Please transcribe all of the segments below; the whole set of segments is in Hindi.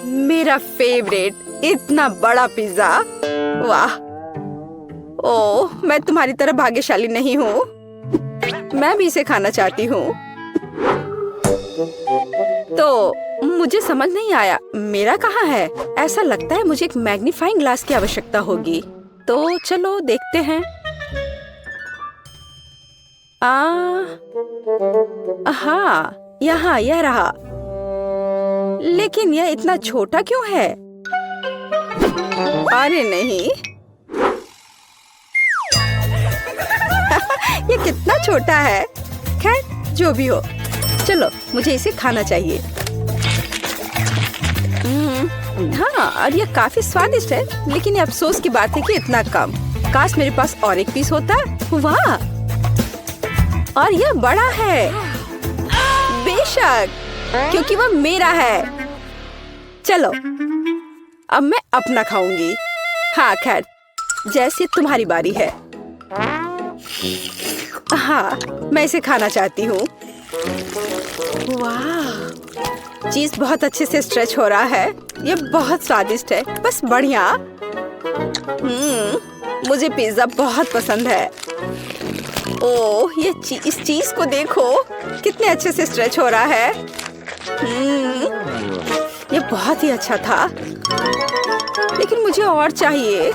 मेरा फेवरेट इतना बड़ा पिज्जा। वाह! ओह, मैं तुम्हारी तरह भाग्यशाली नहीं हूँ। मैं भी इसे खाना चाहती हूँ। तो मुझे समझ नहीं आया, मेरा कहाँ है? ऐसा लगता है मुझे एक मैग्नीफाइंग ग्लास की आवश्यकता होगी। तो चलो देखते हैं। हाँ, यहाँ यह रहा। लेकिन यह इतना छोटा क्यों है? अरे नहीं। ये कितना छोटा है। खैर, जो भी हो, चलो मुझे इसे खाना चाहिए। हाँ, और यह काफी स्वादिष्ट है, लेकिन ये अफसोस की बात है कि इतना कम। काश मेरे पास और एक पीस होता। वाह! और यह बड़ा है। बेशक, क्योंकि वह मेरा है। चलो, अब मैं अपना खाऊंगी। हाँ, खैर, जैसे तुम्हारी बारी है। हाँ, मैं इसे खाना चाहती हूँ। वाह! चीज बहुत अच्छे से स्ट्रेच हो रहा है। ये बहुत स्वादिष्ट है, बस बढ़िया। मुझे पिज्जा बहुत पसंद है। ओह, इस चीज को देखो, कितने अच्छे से स्ट्रेच हो रहा है। ये बहुत ही अच्छा था, लेकिन मुझे और चाहिए।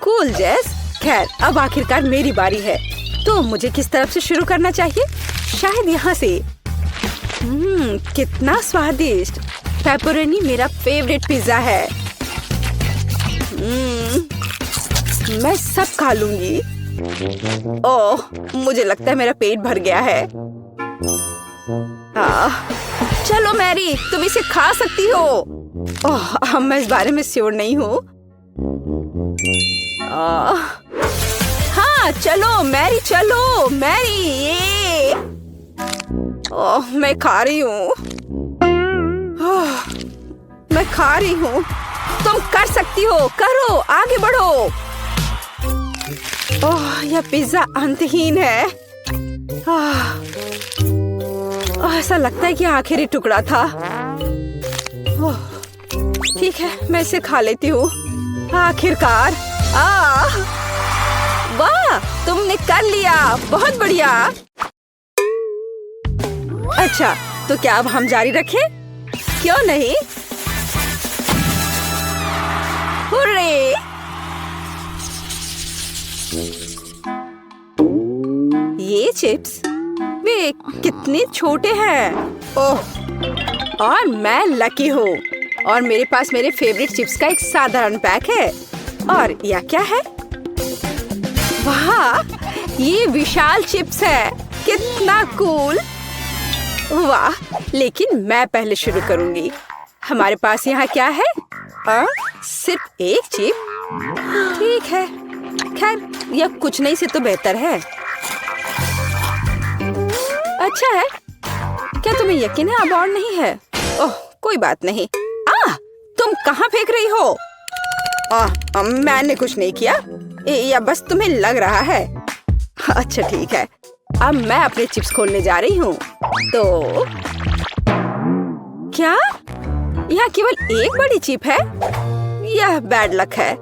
कूल जेस। खैर, अब आखिरकार मेरी बारी है। तो मुझे किस तरफ से शुरू करना चाहिए? शायद यहाँ से। कितना स्वादिष्ट। पेपरोनी मेरा फेवरेट पिज्जा है। मैं सब खा लूंगी। ओह, मुझे लगता है मेरा पेट भर गया है। चलो मैरी, तुम इसे खा सकती हो। ओह, मैं इस बारे में श्योर नहीं हूँ। हाँ, चलो मैरी, चलो मैरी। ये ओह, मैं खा रही हूँ। मैं खा रही हूँ। तुम कर सकती हो, करो, आगे बढ़ो। ओह, यह पिज्जा अंतहीन है। ऐसा लगता है कि आखिरी टुकड़ा था। ठीक है, मैं इसे खा लेती हूँ। आखिरकार। वाह, तुमने कर लिया, बहुत बढ़िया। अच्छा, तो क्या अब हम जारी रखें? क्यों नहीं? हुर्रे! ये चिप्स, वे कितने छोटे हैं। ओह, और मैं लकी हूँ। और मेरे पास मेरे फेवरेट चिप्स का एक साधारण पैक है। और यह क्या है? वाह, ये विशाल चिप्स है। कितना कूल। वाह, लेकिन मैं पहले शुरू करूंगी। हमारे पास यहाँ क्या है? सिर्फ एक चिप। ठीक है, खैर, यह कुछ नहीं से तो बेहतर है। अच्छा है। क्या तुम्हें यकीन है अब और नहीं है? ओह, कोई बात नहीं। तुम कहाँ फेंक रही हो? मैंने कुछ नहीं किया, या बस तुम्हें लग रहा है। अच्छा ठीक है, अब मैं अपने चिप्स खोलने जा रही हूँ। तो क्या यहाँ केवल एक बड़ी चिप है? यह बैड लक है।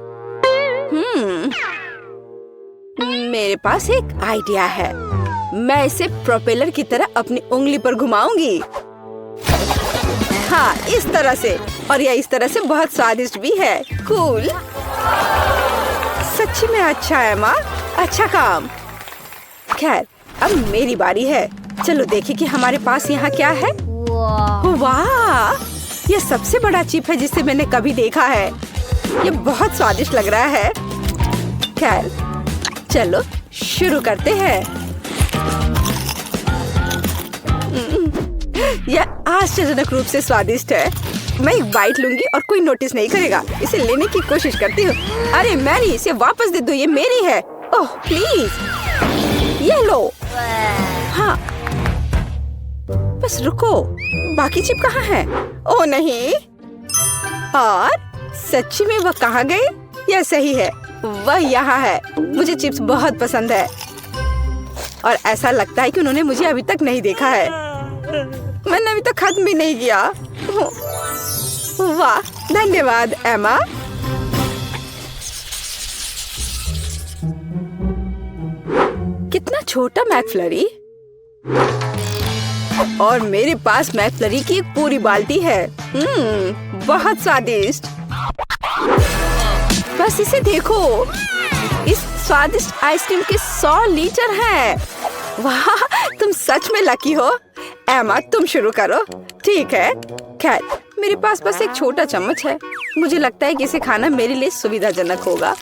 मेरे पास एक आइडिया है। मैं इसे प्रोपेलर की तरह अपनी उंगली पर घुमाऊंगी। हाँ, इस तरह से। और यह इस तरह से बहुत स्वादिष्ट भी है। कूल। सच्ची में अच्छा है माँ, अच्छा काम। खैर, अब मेरी बारी है। चलो देखें कि हमारे पास यहाँ क्या है। वाह, यह सबसे बड़ा चिप है जिसे मैंने कभी देखा है। यह बहुत स्वादिष्ट लग रहा है। खैर, चलो शुरू करते हैं। यह आश्चर्यजनक रूप से स्वादिष्ट है। मैं एक बाइट लूंगी और कोई नोटिस नहीं करेगा। इसे लेने की कोशिश करती हूँ। अरे मैरी, इसे वापस दे दो, ये मेरी है। ओह प्लीज, ये लो। हाँ, बस रुको, बाकी चिप कहाँ है? ओह नहीं। और सच्ची में वह कहाँ गए? यह सही है, वह यहाँ है। मुझे चिप्स बहुत पसंद है और ऐसा लगता है कि उन्होंने मुझे अभी तक नहीं देखा है। मैंने अभी तक खत्म भी नहीं किया। वाह, धन्यवाद एमा। कितना छोटा मैकफ्लरी। और मेरे पास मैकफ्लरी की एक पूरी बाल्टी है। बहुत स्वादिष्ट। बस इसे देखो, इस स्वादिष्ट आइसक्रीम के 100 लीटर हैं। वाह, तुम सच में लकी हो। एमा, तुम शुरू करो। ठीक है। खैर, मेरे पास बस एक छोटा चम्मच है। मुझे लगता है कि इसे खाना मेरे लिए सुविधाजनक होगा।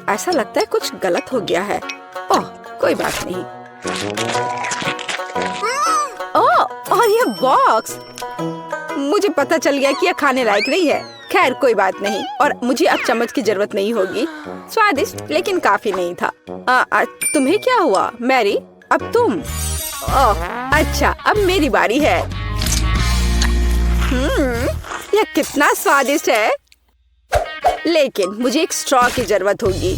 ऐसा लगता है कुछ गलत हो गया है। ओह, कोई बात नहीं। ओह, और ये बॉक्स, मुझे पता चल गया कि यह खाने लायक नहीं है। खैर, कोई बात नहीं। और मुझे अब चम्मच की जरूरत नहीं होगी। स्वादिष्ट लेकिन काफी नहीं था। तुम्हें क्या हुआ मैरी? अब तुम। ओह, अच्छा, अब मेरी बारी है। यह कितना स्वादिष्ट है। लेकिन मुझे एक स्ट्रॉ की जरूरत होगी।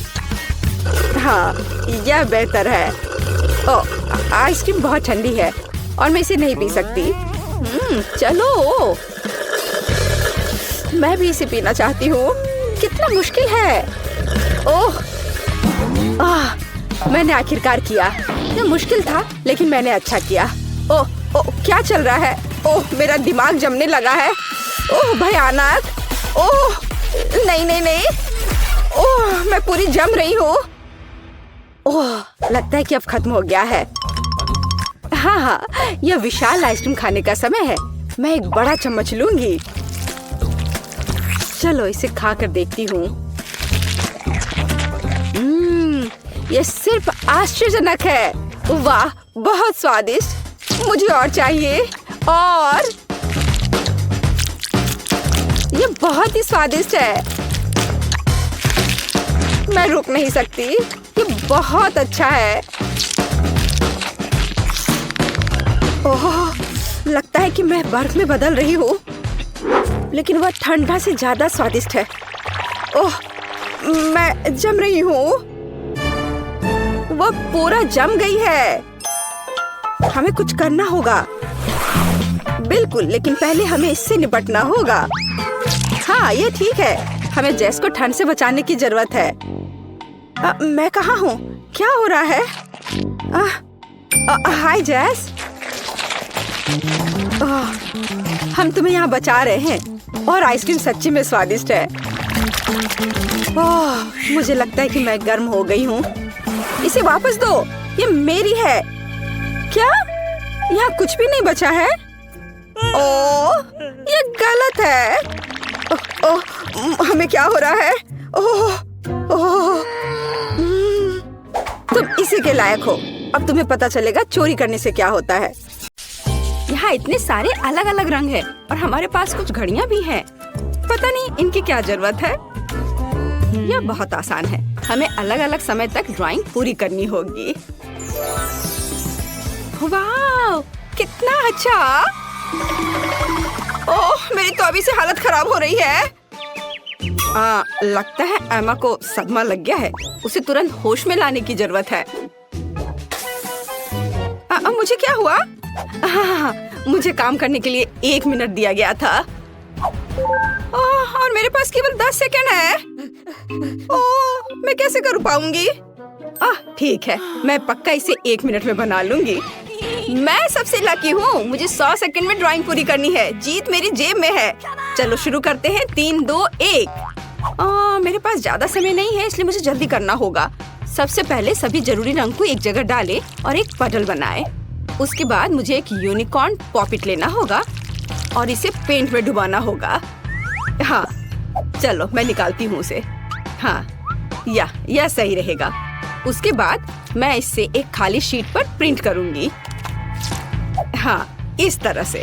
हाँ, यह बेहतर है। ओह, आइसक्रीम बहुत ठंडी है और मैं इसे नहीं पी सकती। चलो, मैं भी इसे पीना चाहती हूँ। कितना मुश्किल है। ओह, मैंने आखिरकार किया। यह मुश्किल था लेकिन मैंने अच्छा किया। ओह, क्या चल रहा है? ओह, मेरा दिमाग जमने लगा है। ओह, भयानक। ओह, नहीं नहीं नहीं। ओह, मैं पूरी जम रही हूँ। ओह, लगता है कि अब खत्म हो गया है। हाँ, यह विशाल आइसक्रीम खाने का समय है। मैं एक बड़ा चम्मच लूंगी। चलो, इसे खाकर देखती हूँ। यह सिर्फ आश्चर्यजनक है। वाह, बहुत स्वादिष्ट। मुझे और चाहिए। और ये बहुत ही स्वादिष्ट है। मैं रुक नहीं सकती। ये बहुत अच्छा है। ओह, लगता है कि मैं बर्फ में बदल रही हूँ, लेकिन वह ठंडा से ज्यादा स्वादिष्ट है। ओह, मैं जम रही हूँ। वह पूरा जम गई है। हमें कुछ करना होगा। बिल्कुल, लेकिन पहले हमें इससे निपटना होगा। हाँ, ये ठीक है। हमें जेस को ठंड से बचाने की जरूरत है। मैं कहाँ हूँ? क्या हो रहा है? हाय जेस। हम तुम्हें यहाँ बचा रहे हैं और आइसक्रीम सच्ची में स्वादिष्ट है। मुझे लगता है कि मैं गर्म हो गई हूँ। इसे वापस दो, ये मेरी है। क्या? यहाँ कुछ भी नहीं बचा है? ओह, ये गलत है। हमें क्या हो रहा है? ओह, तुम इसी के लायक हो। अब तुम्हें पता चलेगा चोरी करने से क्या होता है। यहाँ इतने सारे अलग अलग रंग हैं और हमारे पास कुछ घड़ियाँ भी हैं। पता नहीं इनकी क्या जरूरत है। यह बहुत आसान है। हमें अलग अलग समय तक ड्राइंग पूरी करनी होगी। वाह, कितना अच्छा। ओह, मेरी तो अभी से हालत खराब हो रही है। लगता है एमा को सदमा लग गया है। उसे तुरंत होश में लाने की जरूरत है। मुझे क्या हुआ? मुझे काम करने के लिए 1 मिनट दिया गया था। और मेरे पास केवल 10 सेकंड है। ओह, मैं कैसे कर पाऊंगी? ठीक है, मैं पक्का इसे 1 मिनट में बना लूंगी। मैं सबसे लकी हूँ। मुझे 100 सेकंड में ड्राइंग पूरी करनी है। जीत मेरी जेब में है। चलो शुरू करते हैं। 3, 2, 1। मेरे पास ज्यादा समय नहीं है, इसलिए मुझे जल्दी करना होगा। सबसे पहले सभी जरूरी रंग को एक जगह डालें और एक पटल बनाएं। उसके बाद मुझे एक यूनिकॉर्न पॉपिट लेना होगा और इसे पेंट में डुबाना होगा। हाँ, चलो मैं निकालती हूँ उसे। हाँ, यह सही रहेगा। उसके बाद मैं इससे एक खाली शीट पर प्रिंट करूंगी। हाँ, इस तरह से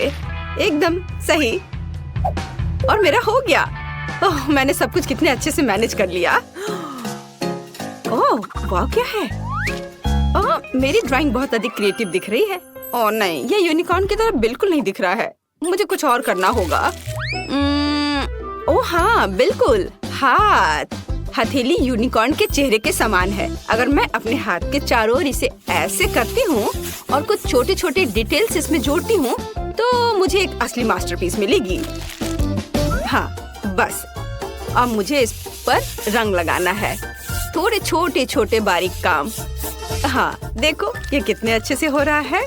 एकदम सही। और मेरा हो गया। ओह, मैंने सब कुछ कितने अच्छे से मैनेज कर लिया। ओह, वाह, क्या है? मेरी ड्राइंग बहुत अधिक क्रिएटिव दिख रही है। ओह नहीं, ये यूनिकॉर्न की तरह बिल्कुल नहीं दिख रहा है। मुझे कुछ और करना होगा। ओह हाँ, बिल्कुल। हाथ। हथेली यूनिकॉर्न के चेहरे के समान है। अगर मैं अपने हाथ के चारों ओर इसे ऐसे करती हूँ और कुछ छोटे छोटे डिटेल्स इसमें जोड़ती हूँ तो तो मुझे एक असली मास्टरपीस मिलेगी। हाँ बस, अब मुझे इस पर रंग लगाना है। थोड़े छोटे छोटे बारीक काम। हाँ देखो ये कितने अच्छे से हो रहा है।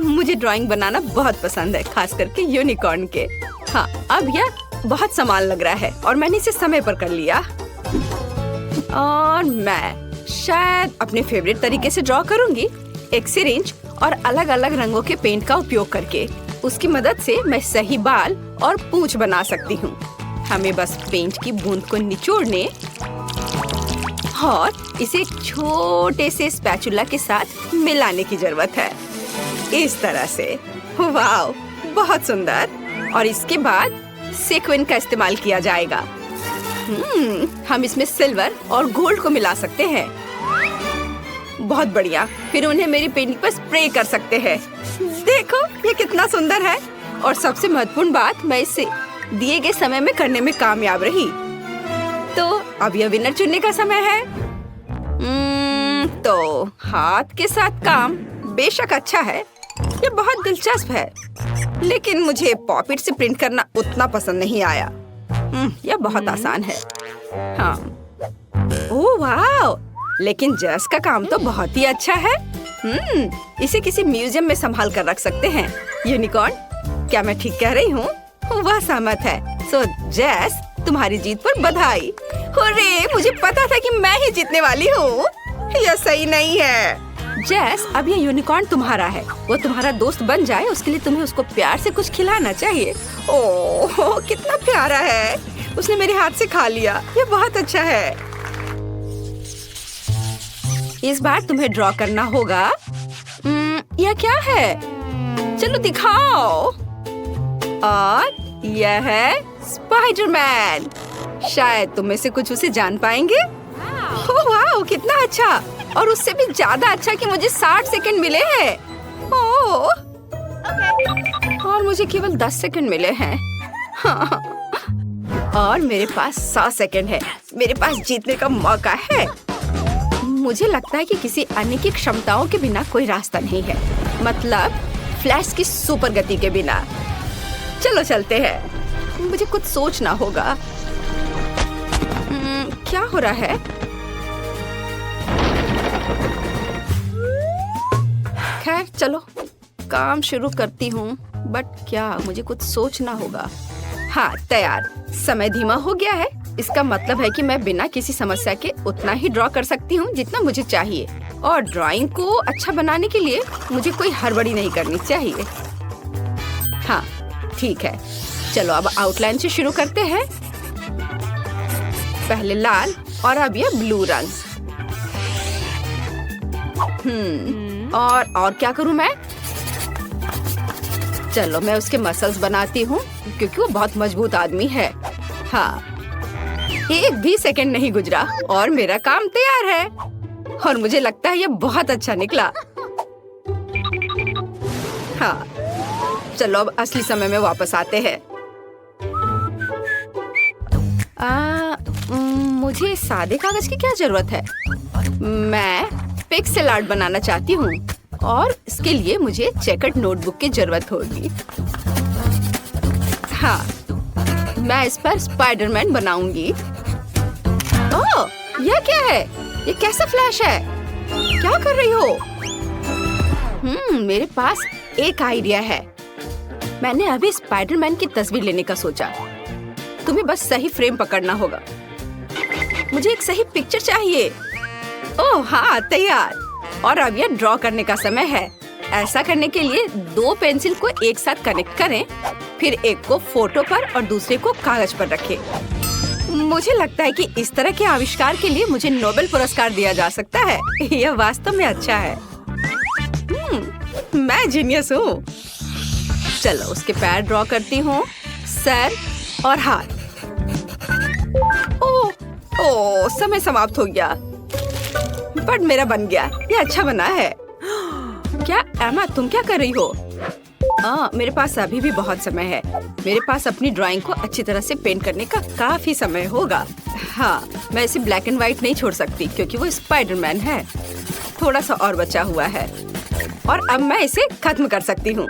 मुझे ड्राइंग बनाना बहुत पसंद है, खास करके यूनिकॉर्न के। हाँ अब यह बहुत समान लग रहा है और मैंने इसे समय पर कर लिया। और मैं शायद अपने फेवरेट तरीके से ड्रॉ करूंगी, एक सिरिंज और अलग अलग रंगों के पेंट का उपयोग करके। उसकी मदद से मैं सही बाल और पूंछ बना सकती हूँ। हमें बस पेंट की बूंद को निचोड़ने और इसे एक छोटे से स्पैचुला के साथ मिलाने की जरूरत है, इस तरह से। वाव, बहुत सुंदर। और इसके बाद सीक्वेंस का इस्तेमाल किया जाएगा। हम इसमें सिल्वर और गोल्ड को मिला सकते हैं। बहुत बढ़िया। फिर उन्हें मेरी पेंटिंग पर स्प्रे कर सकते हैं। देखो ये कितना सुंदर है। और सबसे महत्वपूर्ण बात, मैं इसे दिए गए समय में करने में कामयाब रही। तो अब यह विनर चुनने का समय है। तो हाथ के साथ काम बेशक अच्छा है, ये बहुत दिलचस्प है, लेकिन मुझे पॉपिट से प्रिंट करना उतना पसंद नहीं आया। यह बहुत आसान है। हाँ ओह वाह, लेकिन जस का काम तो बहुत ही अच्छा है। इसे किसी म्यूजियम में संभाल कर रख सकते हैं। यूनिकॉर्न, क्या मैं ठीक कह रही हूँ? वह सहमत है। सो जेस, तुम्हारी जीत पर बधाई। हुर्रे, मुझे पता था कि मैं ही जीतने वाली हूँ। यह सही नहीं है। जेस, अब ये यूनिकॉर्न तुम्हारा है। वो तुम्हारा दोस्त बन जाए उसके लिए तुम्हें उसको प्यार से कुछ खिलाना चाहिए। ओह कितना प्यारा है। उसने मेरे हाथ से खा लिया। ये बहुत अच्छा है। इस बार तुम्हें ड्रॉ करना होगा। यह क्या है? चलो दिखाओ। और यह है स्पाइडरमैन। शायद तुम में से कुछ उसे जान पाएंगे। ओह वाह, कितना अच्छा। और उससे भी ज्यादा अच्छा कि मुझे 60 सेकंड मिले हैं। ओह और मुझे केवल 10 सेकंड मिले हैं। हाँ। और मेरे पास 100 सेकंड है। मेरे पास जीतने का मौका है। मुझे लगता है कि किसी अन्य की क्षमताओं के बिना कोई रास्ता नहीं है, मतलब फ्लैश की सुपर गति के बिना। चलो चलते हैं। मुझे कुछ सोचना होगा। क्या हो रहा है? खैर चलो काम शुरू करती हूँ, बट क्या मुझे कुछ सोचना होगा। हाँ तैयार। समय धीमा हो गया है। इसका मतलब है कि मैं बिना किसी समस्या के उतना ही ड्रॉ कर सकती हूँ जितना मुझे चाहिए। और ड्राइंग को अच्छा बनाने के लिए मुझे कोई हड़बड़ी नहीं करनी चाहिए। हाँ ठीक है, चलो अब आउटलाइन से शुरू करते हैं। पहले लाल और अब ये ब्लू रंग। और क्या करूं मैं? चलो मैं उसके मसल्स बनाती हूँ क्योंकि वो बहुत मजबूत आदमी है। हाँ, एक भी सेकंड नहीं गुजरा और मेरा काम तैयार है। और मुझे लगता है ये बहुत अच्छा निकला। हाँ, चलो अब असली समय में वापस आते हैं। मुझे सादे कागज की क्या जरूरत है? मैं पिक्सेल आर्ट बनाना चाहती हूँ और इसके लिए मुझे चेकर्ड नोटबुक की जरूरत होगी। हाँ, मैं इस पर स्पाइडरमैन बनाऊंगी। ओह, यह क्या है? ये कैसा फ्लैश है? क्या कर रही हो? मेरे पास एक आइडिया है। मैंने अभी स्पाइडरमैन की तस्वीर लेने का सोचा। तुम्हें बस सही फ्रेम पकड़ना होगा। मुझे एक सही पिक्चर चाहिए। ओह हाँ, तैयार। और अब यह ड्रॉ करने का समय है। ऐसा करने के लिए 2 पेंसिल को एक साथ कनेक्ट करें, फिर एक को फोटो पर और दूसरे को कागज पर रखें। मुझे लगता है कि इस तरह के आविष्कार के लिए मुझे नोबेल पुरस्कार दिया जा सकता है। यह वास्तव में अच्छा है। मैं जीनियस हूँ। चलो उसके पैर ड्रॉ करती हूँ, सर और हाथ। ओह, समय समाप्त हो गया, बट मेरा बन गया। ये अच्छा बना है। क्या एमा, तुम क्या कर रही हो? मेरे पास अभी भी बहुत समय है। मेरे पास अपनी ड्राइंग को अच्छी तरह से पेंट करने का काफी समय होगा। हाँ, मैं इसे ब्लैक एंड व्हाइट नहीं छोड़ सकती क्योंकि वो स्पाइडरमैन है। थोड़ा सा और बचा हुआ है और अब मैं इसे खत्म कर सकती हूँ।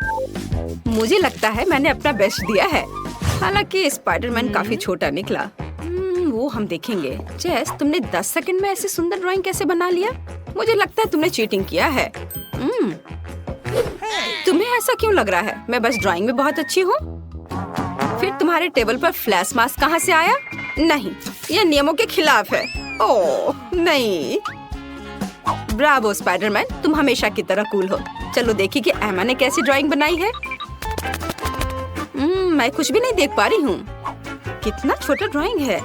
मुझे लगता है मैंने अपना बेस्ट दिया है। हालांकि स्पाइडरमैन काफी छोटा निकला। वो हम देखेंगे। जेस, तुमने 10 सेकंड में ऐसी सुंदर ड्राइंग कैसे बना लिया? मुझे लगता है तुमने चीटिंग किया है। तुम्हें ऐसा क्यों लग रहा है? मैं बस ड्राइंग में बहुत अच्छी हूँ। फिर तुम्हारे टेबल पर फ्लैश मास्क कहाँ से आया? नहीं, यह नियमों के खिलाफ है। ओह नहीं। ब्रावो स्पाइडरमैन, तुम हमेशा की तरह कूल हो। चलो देखिए कि एमा ने कैसी ड्राइंग बनाई है। मैं कुछ भी नहीं देख पा रही हूँ। कितना छोटा ड्राइंग है।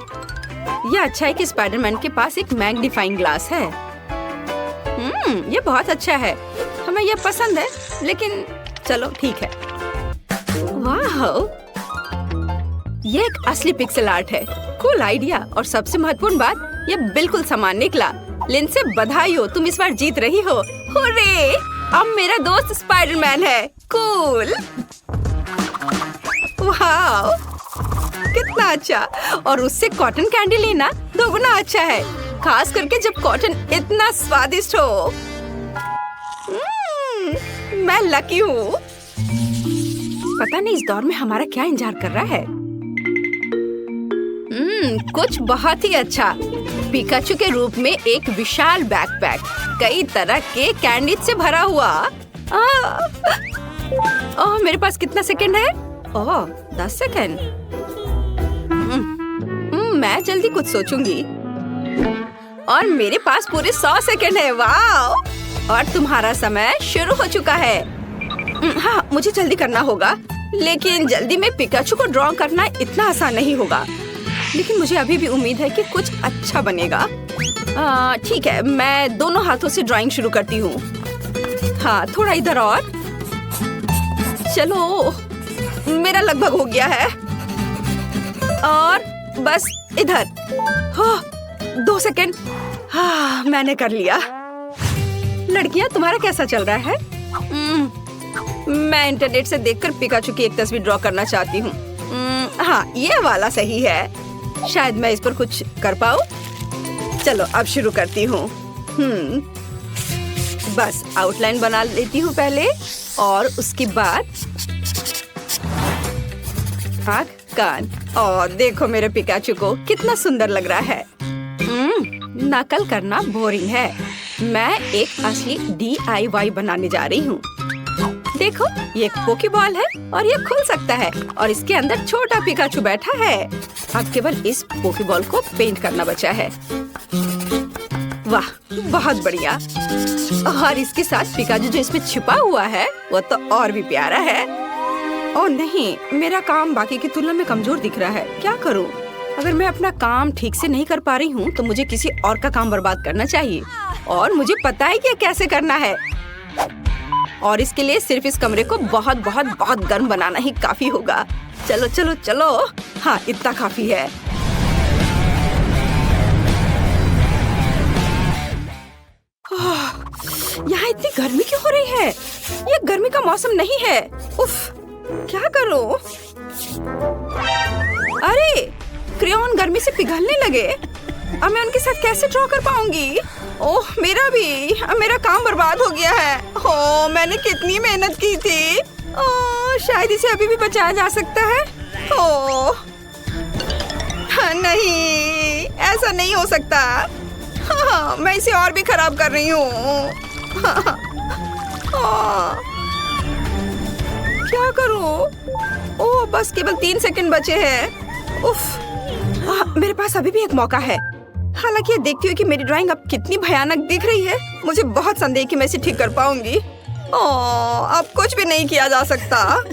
यह अच्छा है कि स्पाइडरमैन के पास एक मैग्नीफाइंग ग्लास है। ये बहुत अच्छा है। हमें यह पसंद है, लेकिन चलो ठीक है। वाह, ये एक असली पिक्सेल आर्ट है। Cool idea. और सबसे महत्वपूर्ण बात, ये बिल्कुल समान निकला। लिंडसे बधाई हो, तुम इस बार जीत रही हो। हुर्रे! अब मेरा दोस्त स्पाइडरमैन है। कूल। वाह, कितना अच्छा। और उससे कॉटन कैंडी लेना दोगुना अच्छा है, खास करके जब कॉटन इतना स्वादिष्ट हो। मैं लकी हूँ। पता नहीं इस दौर में हमारा क्या इंतजार कर रहा है। कुछ बहुत ही अच्छा। पिकाचू के रूप में एक विशाल बैकपैक, कई तरह के कैंडी से भरा हुआ। ओह, मेरे पास कितना सेकंड है? ओह, 10 सेकंड। मैं जल्दी कुछ सोचूंगी। और मेरे पास पूरे 100 सेकंड है। वाह! और तुम्हारा समय शुरू हो चुका है। हाँ, मुझे जल्दी करना होगा। लेकिन जल्दी में पिकाचू को ड्रॉ करना इतना आसान नहीं होगा। लेकिन मुझे अभी भी उम्मीद है कि कुछ अच्छा बनेगा। ठीक है, मैं दोनों हाथों से ड्राइंग शुरू करती हूँ। हाँ, थोड़ा इधर और। चलो, मेरा लगभग हो गया है। और बस इधर। 2 सेकंड। हाँ, मैंने कर लिया। लड़कियाँ, तुम्हारा कैसा चल रहा है? मैं इंटरनेट से देखकर पिकाचू की एक तस्वीर ड्रॉ करना चाहती हूँ। हाँ, ये वाला सही है। शायद मैं इस पर कुछ कर पाऊँ। चलो, अब शुरू करती हूँ। बस आउटलाइन बना लेती हूँ पहले, और उसके बाद आँख, कान। और देखो मेरे पिकाचू को कितना सुंदर लग रहा है। नकल करना बोरिंग है। मैं एक असली DIY बनाने जा रही हूँ। देखो, ये एक पोकेबॉल है और ये खुल सकता है, और इसके अंदर छोटा पिकाचू बैठा है। अब केवल इस पोकेबॉल को पेंट करना बचा है। वाह, बहुत बढ़िया। और इसके साथ पिकाचू जो इसमें छिपा हुआ है वो तो और भी प्यारा है। ओह नहीं, मेरा काम बाकी की तुलना में कमजोर दिख रहा है। क्या करूं? अगर मैं अपना काम ठीक से नहीं कर पा रही हूँ तो मुझे किसी और का काम बर्बाद करना चाहिए, और मुझे पता है कि कैसे करना है। और इसके लिए सिर्फ इस कमरे को बहुत बहुत बहुत गर्म बनाना ही काफी होगा। चलो चलो चलो। हाँ, इतना काफी है। यहाँ इतनी गर्मी क्यों हो रही है? ये गर्मी का मौसम नहीं है। उफ, क्या करूं? अरे, क्रेयॉन गर्मी से पिघलने लगे। अब मैं उनके साथ कैसे ड्रॉ कर पाऊंगी? ओह, मेरा काम बर्बाद हो गया है। ओह, मैंने कितनी मेहनत की थी। ओह, शायद इसे अभी भी बचाया जा सकता है। ओह नहीं, ऐसा नहीं हो सकता। हाँ, मैं इसे और भी खराब कर रही हूँ। क्या करूँ? ओह, बस केवल 3 सेकंड बचे हैं। उफ, मेरे पास अभी भी एक मौका है। हालांकि ये देखती हूँ कि मेरी ड्राइंग अब कितनी भयानक दिख रही है। मुझे बहुत संदेह कि मैं इसे ठीक कर पाऊंगी। ओह, अब कुछ भी नहीं किया जा सकता।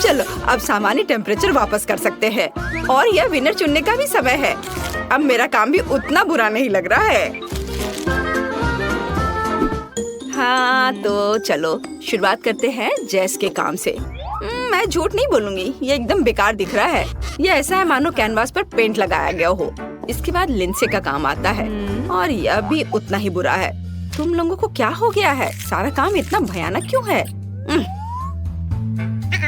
चलो, अब सामान्य टेम्परेचर वापस कर सकते हैं, और यह विनर चुनने का भी समय है। अब मेरा काम भी उतना बुरा नहीं लग रहा है। हाँ, तो चलो शुरुआत करते हैं जेस के काम से। मैं झूठ नहीं बोलूंगी, ये एकदम बेकार दिख रहा है। ये ऐसा है मानो कैनवास पर पेंट लगाया गया हो। इसके बाद लिंडसे का काम आता है, और यह भी उतना ही बुरा है। तुम लोगों को क्या हो गया है? सारा काम इतना भयानक क्यों है?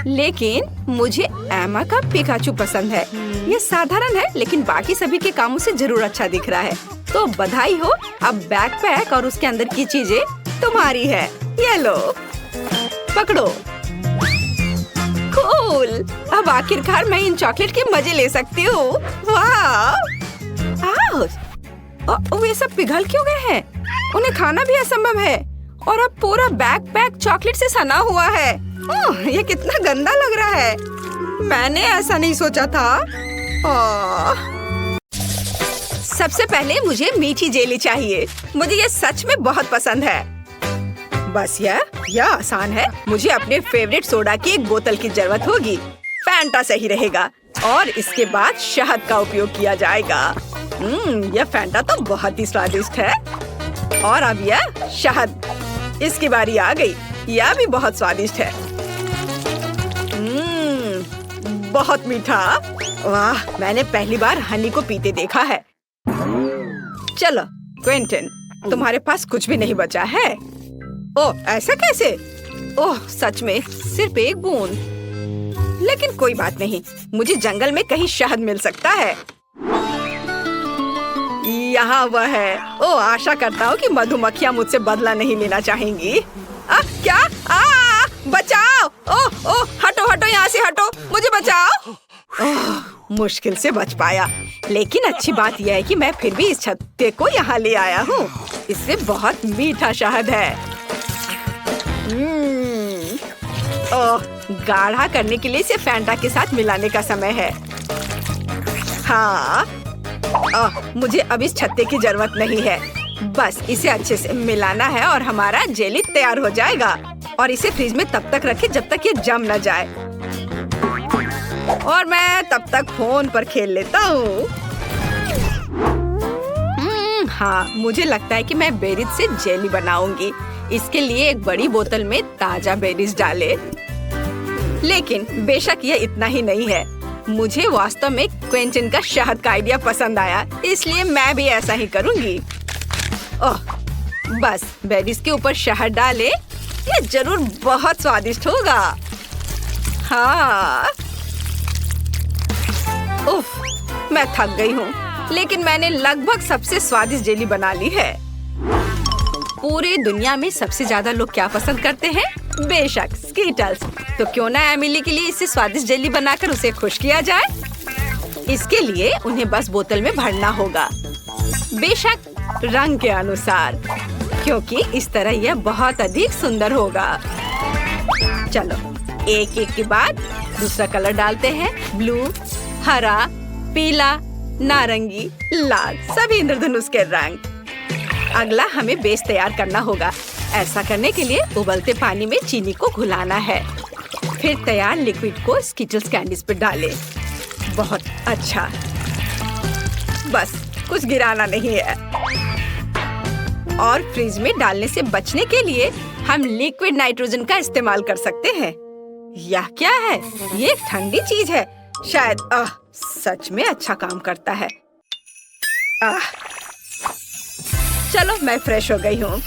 लेकिन मुझे एमा का पिकाचू पसंद है। ये साधारण है, लेकिन बाकी सभी के कामों से जरूर अच्छा दिख रहा है। तो बधाई हो, अब बैकपैक और उसके अंदर की चीजें तुम्हारी है। ये लो, पकड़ो। कूल। अब आखिरकार मैं इन चॉकलेट के मजे ले सकती हूँ। वाह! वे सब पिघल क्यों गए हैं? उन्हें खाना भी असंभव है। और अब पूरा बैकपैक चॉकलेट से सना हुआ है। ये कितना गंदा लग रहा है। मैंने ऐसा नहीं सोचा था। सबसे पहले मुझे मीठी जेली चाहिए। मुझे ये सच में बहुत पसंद है। बस यह आसान है। मुझे अपने फेवरेट सोडा की एक बोतल की जरूरत होगी। फैंटा सही रहेगा। और इसके बाद शहद का उपयोग किया जाएगा। यह फैंटा तो बहुत ही स्वादिष्ट है। और अब यह शहद, इसकी बारी आ गई। यह भी बहुत स्वादिष्ट है। बहुत मीठा। वाह, मैंने पहली बार हनी को पीते देखा है। चलो क्विंटन, तुम्हारे पास कुछ भी नहीं बचा है। ओह, ऐसा कैसे? ओह, सच में सिर्फ एक बूंद। लेकिन कोई बात नहीं, मुझे जंगल में कहीं शहद मिल सकता है। यहाँ वह है। ओह, आशा करता हूँ कि मधुमक्खियाँ मुझसे बदला नहीं लेना चाहेंगी। क्या? बचाओ! ओह ओह, हटो हटो, यहाँ से हटो, मुझे बचाओ। मुश्किल से बच पाया। लेकिन अच्छी बात यह है कि मैं फिर भी इस छत्ते को यहाँ ले आया हूँ। इससे बहुत मीठा शहद है। ओह, गाढ़ा करने के लिए इसे फैंटा के साथ मिलाने का समय है। हाँ, मुझे अब इस छत्ते की जरूरत नहीं है। बस इसे अच्छे से मिलाना है और हमारा जेली तैयार हो जाएगा। और इसे फ्रिज में तब तक रखें जब तक ये जम न जाए। और मैं तब तक फोन पर खेल लेता हूँ। हाँ, मुझे लगता है कि मैं बेरीज से जेली बनाऊंगी। इसके लिए एक बड़ी बोतल में ताजा बेरीज डाले। लेकिन बेशक यह इतना ही नहीं है। मुझे वास्तव में क्विंटन का शहद का आइडिया पसंद आया, इसलिए मैं भी ऐसा ही करूंगी। ओह, बस बेरीज के ऊपर शहद डाले। यह जरूर बहुत स्वादिष्ट होगा। हाँ। उफ, मैं थक गई हूँ, लेकिन मैंने लगभग सबसे स्वादिष्ट जेली बना ली है। पूरी दुनिया में सबसे ज्यादा लोग क्या पसंद करते हैं? बेशक स्कीटल्स। तो क्यों ना एमिली के लिए इससे स्वादिष्ट जेली बनाकर उसे खुश किया जाए। इसके लिए उन्हें बस बोतल में भरना होगा, बेशक रंग के अनुसार, क्योंकि इस तरह यह बहुत अधिक सुंदर होगा। चलो एक एक के बाद दूसरा कलर डालते हैं। ब्लू, हरा, पीला, नारंगी, लाल, सभी इंद्रधनुष के रंग। अगला हमें बेस तैयार करना होगा। ऐसा करने के लिए उबलते पानी में चीनी को घुलाना है। फिर तैयार लिक्विड को स्किटल्स कैंडीज पर डालें। बहुत अच्छा। बस कुछ गिराना नहीं है। और फ्रिज में डालने से बचने के लिए हम लिक्विड नाइट्रोजन का इस्तेमाल कर सकते हैं। यह क्या है? ये एक ठंडी चीज है। शायद सच में अच्छा काम करता है। चलो मैं फ्रेश हो गई हूँ।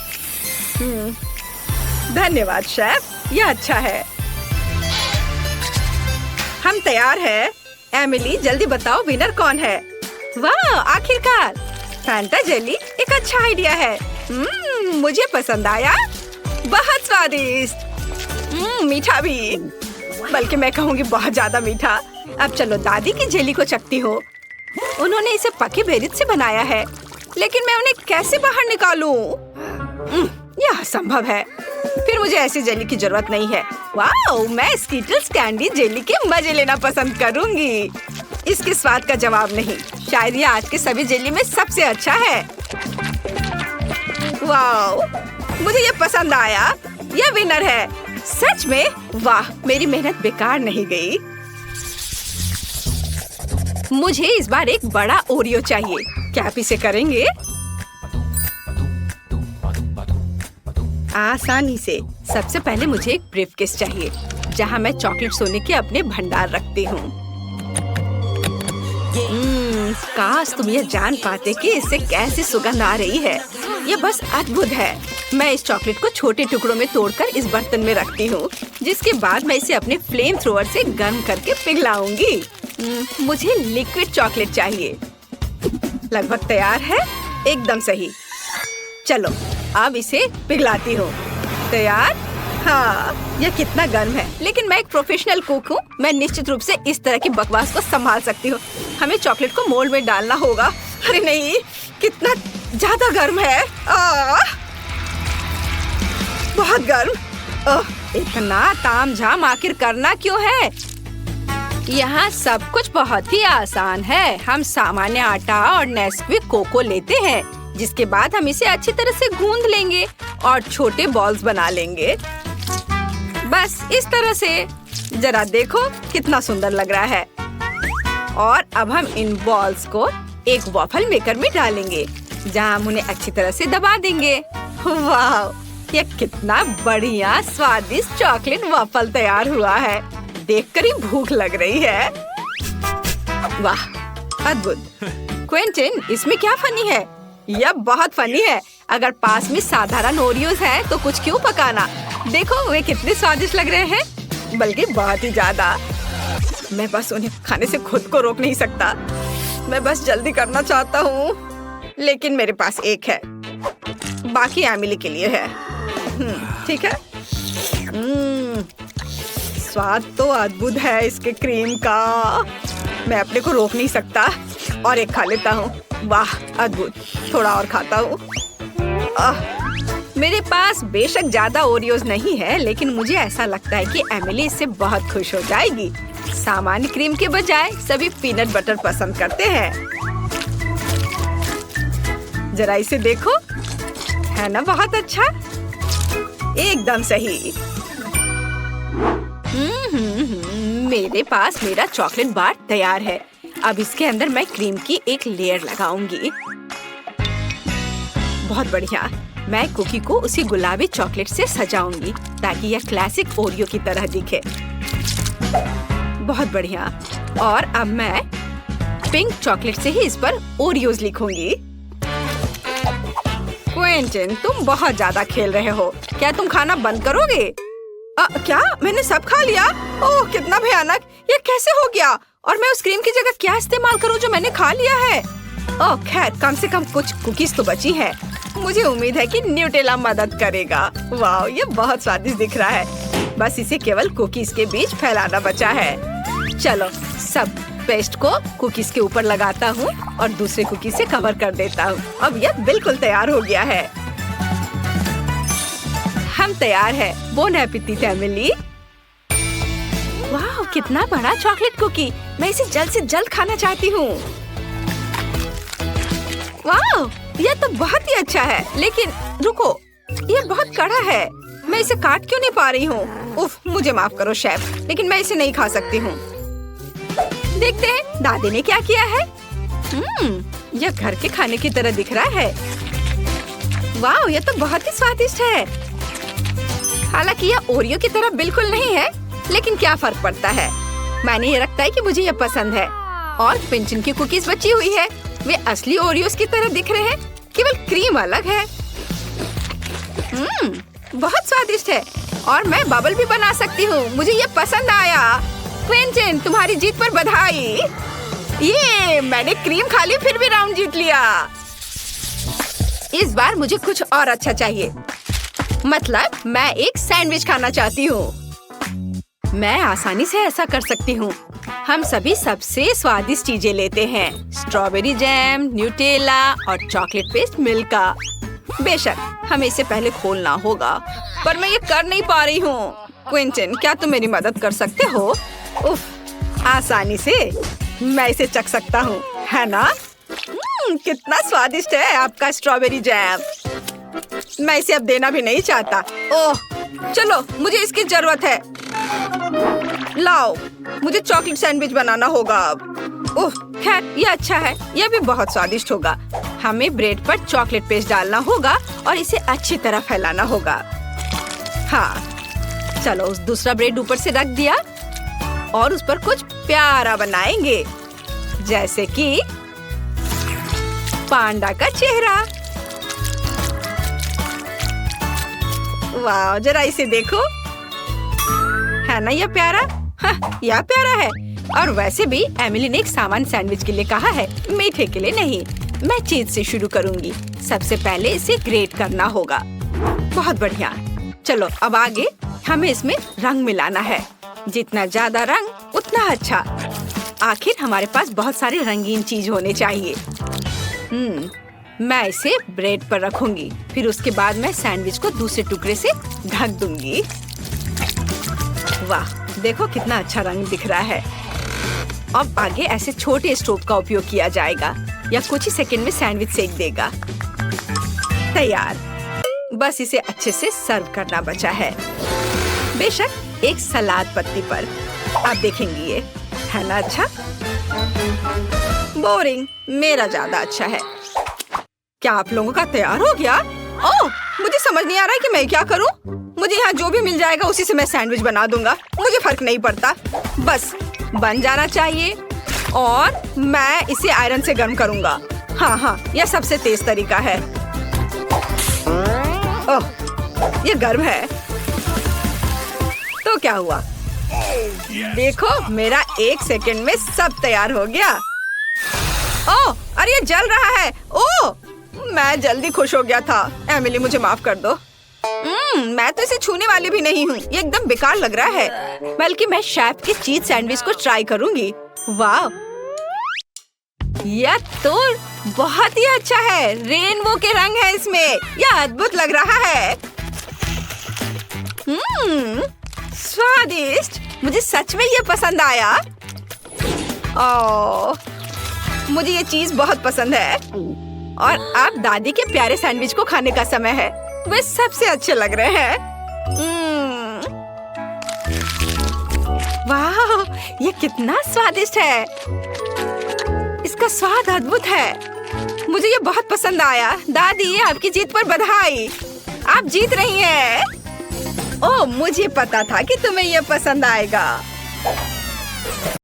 धन्यवाद शेफ, यह अच्छा है। हम तैयार हैं। एमिली, जल्दी बताओ विनर कौन है? वाह, आखिरकार फैंटा जेली एक अच्छा आइडिया है। मुझे पसंद आया। बहुत स्वादिष्ट। मीठा भी, बल्कि मैं कहूँगी बहुत ज्यादा मीठा। अब चलो दादी की जेली को चखती हूँ। उन्होंने इसे पके बेरीज से बनाया है, लेकिन मैं उन्हें कैसे बाहर निकालूं? यह असंभव है। फिर मुझे ऐसी जेली की जरूरत नहीं है। वाओ, मैं स्कीटल्स कैंडी जेली के मजे लेना पसंद करूंगी। इसके स्वाद का जवाब नहीं। शायद ये आज के सभी जेली में सबसे अच्छा है। वाओ, मुझे ये पसंद आया। यह विनर है। सच में वाह, मेरी मेहनत बेकार नहीं गई। मुझे इस बार एक बड़ा ओरियो चाहिए। क्या आप इसे करेंगे? आसानी से। सबसे पहले मुझे एक ब्रीफकेस चाहिए, जहां मैं चॉकलेट सोने के अपने भंडार रखती हूँ। काश तुम ये जान पाते कि इससे कैसी सुगंध आ रही है। ये बस अद्भुत है। मैं इस चॉकलेट को छोटे टुकड़ों में तोड़कर इस बर्तन में रखती हूँ, जिसके बाद मैं इसे अपने फ्लेम थ्रोवर से गर्म करके पिघलाऊंगी। मुझे लिक्विड चॉकलेट चाहिए। लगभग तैयार है। एकदम सही। चलो अब इसे पिघलाती हूँ। तैयार? हाँ, यह कितना गर्म है, लेकिन मैं एक प्रोफेशनल कुक हूँ। मैं निश्चित रूप से इस तरह की बकवास को संभाल सकती हूँ। हमें चॉकलेट को मोल्ड में डालना होगा। अरे नहीं, कितना ज्यादा गर्म है। बहुत गर्म। इतना तामझाम आखिर करना क्यों है? यहाँ सब कुछ बहुत ही आसान है। हम सामान्य आटा और नेस्क्विक कोको लेते हैं, जिसके बाद हम इसे अच्छी तरह से गूंद लेंगे और छोटे बॉल्स बना लेंगे। बस इस तरह से। जरा देखो कितना सुंदर लग रहा है। और अब हम इन बॉल्स को एक वॉफल मेकर में डालेंगे, जहाँ हम उन्हें अच्छी तरह से दबा देंगे। वाह, यह कितना बढ़िया स्वादिष्ट चॉकलेट वॉफल तैयार हुआ है। देखकर ही भूख लग रही है। वाह, अद्भुत। क्विंटन, इसमें क्या फनी है? यह बहुत फनी है। अगर पास में साधारण ओरियोज है तो कुछ क्यों पकाना। देखो वे कितने स्वादिष्ट लग रहे हैं, बल्कि बहुत ही ज्यादा। मैं बस उन्हें खाने से खुद को रोक नहीं सकता। मैं बस जल्दी करना चाहता हूँ, लेकिन मेरे पास एक है, बाकी एमिली के लिए है। ठीक है। स्वाद तो अद्भुत है इसके क्रीम का। मैं अपने को रोक नहीं सकता और एक खा लेता हूँ। वाह, अद्भुत। थोड़ा और खाता हूँ। मेरे पास बेशक ज्यादा ओरियोज नहीं है, लेकिन मुझे ऐसा लगता है कि एमिली इससे बहुत खुश हो जाएगी। सामान्य क्रीम के बजाय सभी पीनट बटर पसंद करते हैं। जरा इसे देखो, है ना बहुत अच्छा? एकदम सही। मेरे पास मेरा चॉकलेट बार तैयार है। अब इसके अंदर मैं क्रीम की एक लेयर लगाऊंगी। बहुत बढ़िया। मैं कुकी को उसी गुलाबी चॉकलेट से सजाऊंगी ताकि यह क्लासिक ओरियो की तरह दिखे। बहुत बढ़िया। और अब मैं पिंक चॉकलेट से ही इस पर ओरियोज लिखूंगी। क्विंटन, तुम बहुत ज्यादा खेल रहे हो। क्या तुम खाना बंद करोगे? क्या मैंने सब खा लिया? ओह, कितना भयानक। ये कैसे हो गया? और मैं उस क्रीम की जगह क्या इस्तेमाल करूं जो मैंने खा लिया है? ओह खैर, कम से कम कुछ कुकीज तो बची हैं। मुझे उम्मीद है कि न्यूटेला मदद करेगा। वाह, ये बहुत स्वादिष्ट दिख रहा है। बस इसे केवल कुकीज के बीच फैलाना बचा है। चलो, सब पेस्ट को कुकीज के ऊपर लगाता हूँ और दूसरे कुकीज से कवर कर देता हूँ। अब यह बिल्कुल तैयार हो गया है। हम तैयार हैं। Bone appétit Emily. वाह, कितना बड़ा चॉकलेट कुकी। मैं इसे जल्द से जल्द खाना चाहती हूँ। वाह, यह तो बहुत ही अच्छा है, लेकिन रुको, यह बहुत कड़ा है। मैं इसे काट क्यों नहीं पा रही हूँ? उफ, मुझे माफ करो शेफ, लेकिन मैं इसे नहीं खा सकती हूँ। देखते हैं दादी ने क्या किया है। यह घर के खाने की तरह दिख रहा है। वाह, यह तो बहुत ही स्वादिष्ट है। हालांकि यह ओरियो की तरह बिल्कुल नहीं है, लेकिन क्या फर्क पड़ता है। मैंने ये रखता है कि मुझे यह पसंद है। और पिंचन की कुकीज बची हुई है। वे असली ओरियोस की तरह दिख रहे हैं, केवल क्रीम अलग है। बहुत स्वादिष्ट है। और मैं बबल भी बना सकती हूँ। मुझे ये पसंद आया। क्विंटन, तुम्हारी जीत पर बधाई। ये मैंने क्रीम खा ली, फिर भी राउंड जीत लिया। इस बार मुझे कुछ और अच्छा चाहिए। मतलब मैं एक सैंडविच खाना चाहती हूँ। मैं आसानी से ऐसा कर सकती हूँ। हम सभी सबसे स्वादिष्ट चीजें लेते हैं। स्ट्रॉबेरी जैम, न्यूटेला और चॉकलेट पेस्ट मिल्का। बेशक हमें इसे पहले खोलना होगा, पर मैं ये कर नहीं पा रही हूँ। क्विंटन, क्या तुम मेरी मदद कर सकते हो? उफ, आसानी से मैं इसे चख सकता हूँ, है ना? कितना स्वादिष्ट है आपका स्ट्रॉबेरी जैम। मैं इसे अब देना भी नहीं चाहता। ओह, चलो, मुझे इसकी जरूरत है। लाओ, मुझे चॉकलेट सैंडविच बनाना होगा अब। ओह, खैर ये अच्छा है। यह भी बहुत स्वादिष्ट होगा। हमें ब्रेड पर चॉकलेट पेस्ट डालना होगा और इसे अच्छी तरह फैलाना होगा। हाँ, चलो, उस दूसरा ब्रेड ऊपर से रख दिया और उस पर कुछ प्यारा बनाएंगे, जैसे कि पांडा का चेहरा। वाह, जरा इसे देखो, है ना यह प्यारा? हाँ, यह प्यारा है। और वैसे भी एमिली ने एक सामान्य सैंडविच के लिए कहा है, मीठे के लिए नहीं। मैं चीज से शुरू करूंगी। सबसे पहले इसे ग्रेट करना होगा। बहुत बढ़िया। चलो अब आगे हमें इसमें रंग मिलाना है। जितना ज्यादा रंग उतना अच्छा। आखिर हमारे पास बहुत सारे रंगीन चीज होने चाहिए। मैं इसे ब्रेड पर रखूंगी। फिर उसके बाद मैं सैंडविच को दूसरे टुकड़े से ढक दूंगी। वाह, देखो कितना अच्छा रंग दिख रहा है। अब आगे ऐसे छोटे स्टोव का उपयोग किया जाएगा या कुछ ही सेकंड में सैंडविच सेक देगा। तैयार। बस इसे अच्छे से सर्व करना बचा है। बेशक एक सलाद पत्ती पर। आप देखेंगे ये है ना अच्छा? बोरिंग, मेरा ज्यादा अच्छा है। क्या आप लोगों का तैयार हो गया? ओह, मुझे समझ नहीं आ रहा है कि मैं क्या करूं। मुझे यहाँ जो भी मिल जाएगा उसी से मैं सैंडविच बना दूंगा। मुझे फर्क नहीं पड़ता, बस बन जाना चाहिए। और मैं इसे आयरन से गर्म करूंगा। हाँ, यह सबसे तेज तरीका है। ओह, ये गर्म है। तो क्या हुआ? देखो, मेरा 1 सेकंड में सब तैयार हो गया। ओह, अरे ये जल रहा है। ओह, मैं जल्दी खुश हो गया था। एमिली, मुझे माफ कर दो। मैं तो इसे छूने वाली भी नहीं हूँ। ये एकदम बेकार लग रहा है। बल्कि मैं शेफ के चीज सैंडविच को ट्राई करूंगी। वाह, यह तो बहुत ही अच्छा है। रेनबो के रंग है इसमें। यह अद्भुत लग रहा है। स्वादिष्ट। मुझे सच में ये पसंद आया। ओह, मुझे ये चीज बहुत पसंद है। और अब दादी के प्यारे सैंडविच को खाने का समय है। वे सबसे अच्छे लग रहे हैं। वाह, ये कितना स्वादिष्ट है। इसका स्वाद अद्भुत है। मुझे ये बहुत पसंद आया। दादी, आपकी जीत पर बधाई। आप जीत रही हैं। ओह, मुझे पता था कि तुम्हें ये पसंद आएगा।